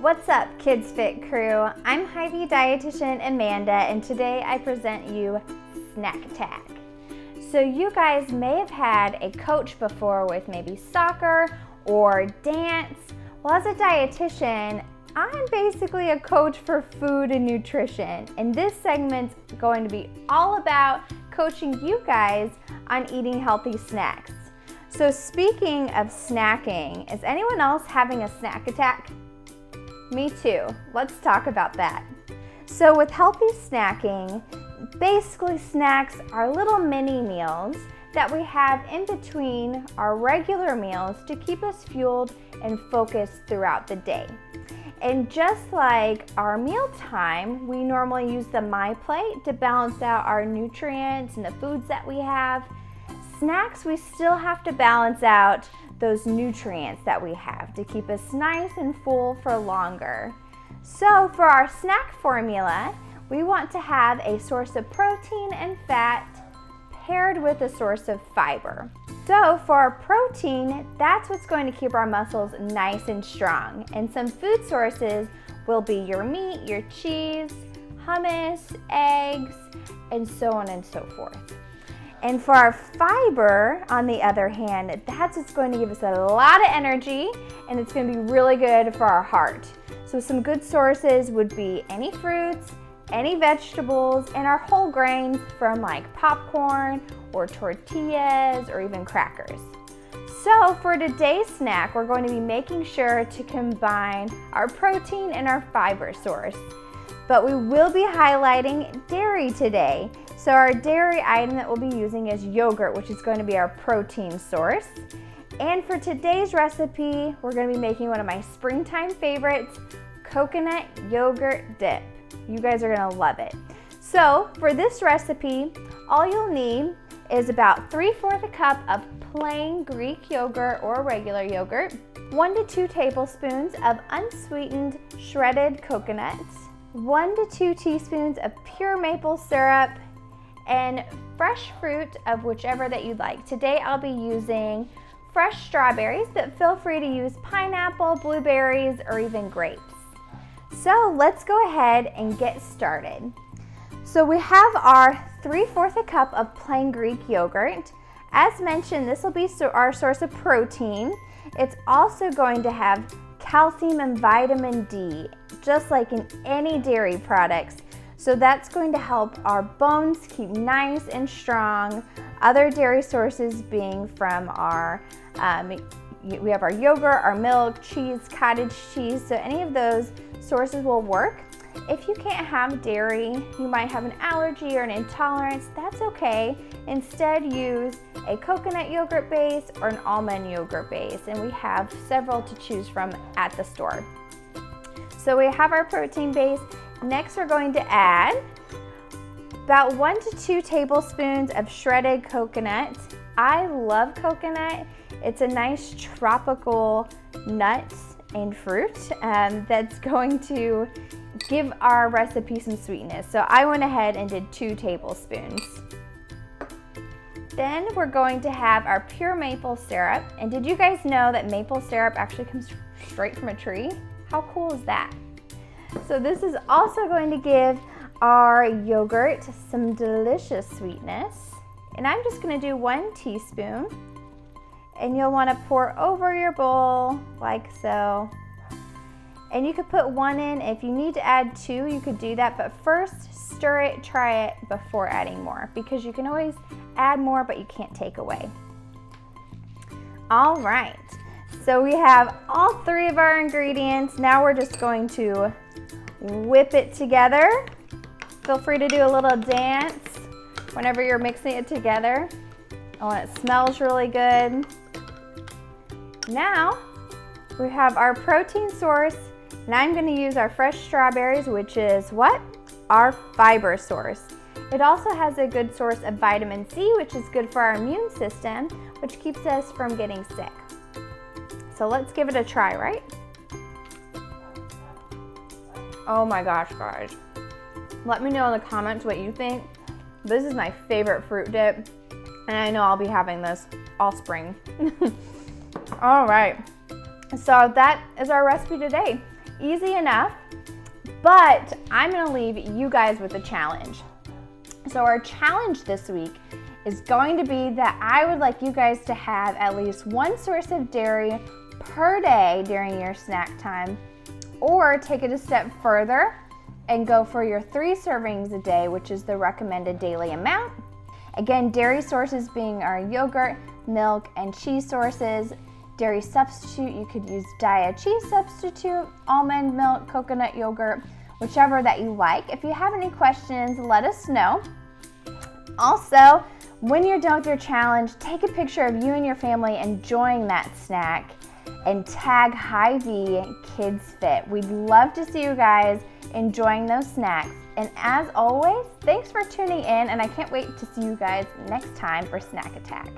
What's up, KidsFit crew? I'm Hy-Vee dietitian Amanda, and today I present you Snack Attack. So you guys may have had a coach before with maybe soccer or dance. Well, as a dietitian, I'm basically a coach for food and nutrition, and this segment's going to be all about coaching you guys on eating healthy snacks. So speaking of snacking, is anyone else having a snack attack? Me too. Let's talk about that. So with healthy snacking, basically snacks are little mini meals that we have in between our regular meals to keep us fueled and focused throughout the day. And just like our mealtime, we normally use the My Plate to balance out our nutrients and the foods that we have. Snacks, we still have to balance out those nutrients that we have to keep us nice and full for longer. So for our snack formula, we want to have a source of protein and fat paired with a source of fiber. So for our protein, that's what's going to keep our muscles nice and strong. And some food sources will be your meat, your cheese, hummus, eggs, and so on and so forth. And for our fiber, on the other hand, that's what's going to give us a lot of energy, and it's going to be really good for our heart. So some good sources would be any fruits, any vegetables, and our whole grains from like popcorn or tortillas or even crackers. So for today's snack, we're going to be making sure to combine our protein and our fiber source. But we will be highlighting dairy today. So our dairy item that we'll be using is yogurt, which is going to be our protein source. And for today's recipe, we're going to be making one of my springtime favorites, coconut yogurt dip. You guys are going to love it. So for this recipe, all you'll need is about 3/4 cup of plain Greek yogurt or regular yogurt, 1 to 2 tablespoons of unsweetened shredded coconuts, 1 to 2 teaspoons of pure maple syrup, and fresh fruit of whichever that you'd like. Today I'll be using fresh strawberries, but feel free to use pineapple, blueberries, or even grapes. So let's go ahead and get started. So we have our 3/4 cup of plain Greek yogurt. As mentioned, this will be our source of protein. It's also going to have calcium and vitamin D, just like in any dairy products. So that's going to help our bones keep nice and strong. Other dairy sources being from our, we have our yogurt, our milk, cheese, cottage cheese. So any of those sources will work. If you can't have dairy, you might have an allergy or an intolerance, that's okay. Instead, use a coconut yogurt base or an almond yogurt base, and we have several to choose from at the store. So we have our protein base. Next, we're going to add about 1 to 2 tablespoons of shredded coconut. I love coconut. It's a nice tropical nut and fruit that's going to give our recipe some sweetness. So I went ahead and did 2 tablespoons. Then we're going to have our pure maple syrup. And did you guys know that maple syrup actually comes straight from a tree? How cool is that? So this is also going to give our yogurt some delicious sweetness. And I'm just going to do 1 teaspoon. And you'll want to pour over your bowl like so. And you could put 1 in. If you need to add 2, you could do that. But first, stir it, try it before adding more, because you can always add more, but you can't take away. All right. So we have all 3 of our ingredients. Now we're just going to whip it together. Feel free to do a little dance whenever you're mixing it together. Oh, and it smells really good. Now we have our protein source, and I'm going to use our fresh strawberries, which is what? Our fiber source. It also has a good source of vitamin C, which is good for our immune system, which keeps us from getting sick. So let's give it a try, right? Oh my gosh, guys. Let me know in the comments what you think. This is my favorite fruit dip, and I know I'll be having this all spring. All right, so that is our recipe today. easy enough, but I'm gonna leave you guys with a challenge. So our challenge this week is going to be that I would like you guys to have at least one source of dairy per day during your snack time, or take it a step further and go for your 3 servings a day, which is the recommended daily amount. Again, dairy sources being our yogurt, milk, and cheese sources. Dairy substitute, you could use Daiya cheese substitute, almond milk, coconut yogurt, whichever that you like. If you have any questions, let us know. Also, when you're done with your challenge, take a picture of you and your family enjoying that snack and tag Hy-Vee KidsFit. We'd love to see you guys enjoying those snacks. And as always, thanks for tuning in, and I can't wait to see you guys next time for Snack Attack.